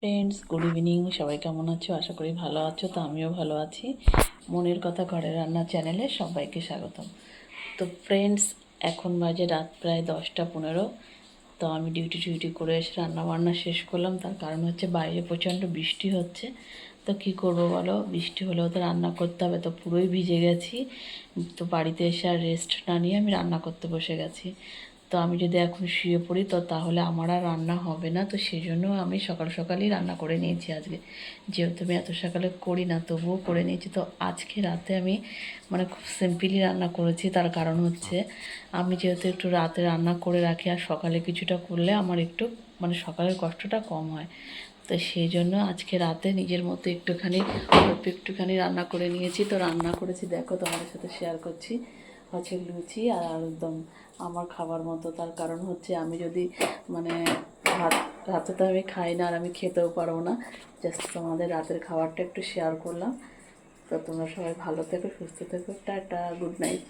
Friends, good evening. সবাই কেমন আছো? আশা করি ভালো আছো। তো আমিও ভালো আছি। মনের কথা ঘরের রান্না চ্যানেলে সবাইকে স্বাগতম। তো ফ্রেন্ডস, এখন বাজে রাত প্রায় 10টা 15। তো আমি ডিউটি করে এসে রান্না বান্না শেষ করলাম। তার কারণ হচ্ছে বাইরে প্রচণ্ড বৃষ্টি হচ্ছে। তো কী করবো বলো, বৃষ্টি হলেও তো রান্না করতে হবে। তো পুরোই ভিজে গেছি। তো বাড়িতে এসে আর রেস্ট না নিয়ে আমি রান্না করতে বসে গেছি। তো আমি যদি এখন শুয়ে পড়ি তো তাহলে আমার আর রান্না হবে না। তো সেই জন্য আমি সকাল সকালই রান্না করে নিয়েছি আজকে। যেহেতু আমি এত সকালে করি না, তবুও করে নিয়েছি। তো আজকে রাতে আমি খুব সিম্পলি রান্না করেছি। তার কারণ হচ্ছে আমি যেহেতু একটু রাতে রান্না করে রাখি আর সকালে কিছুটা করলে আমার একটু সকালের কষ্টটা কম হয়। তো সেই জন্য আজকে রাতে নিজের মতো একটুখানি রান্না করে নিয়েছি। তো রান্না করেছি, দেখো তোমাদের সাথে শেয়ার করছি। হচ্ছে লুচি আর আলুরদম, আমার খাবার মতো। তার কারণ হচ্ছে আমি যদি মানে ভাত রাতে তো আমি খাই না, আর আমি খেতেও পারবো না। জাস্ট তোমাদের রাতের খাবারটা একটু শেয়ার করলাম। তো তোমরা সবাই ভালো থেকো, সুস্থ থেকো। Tata, good night.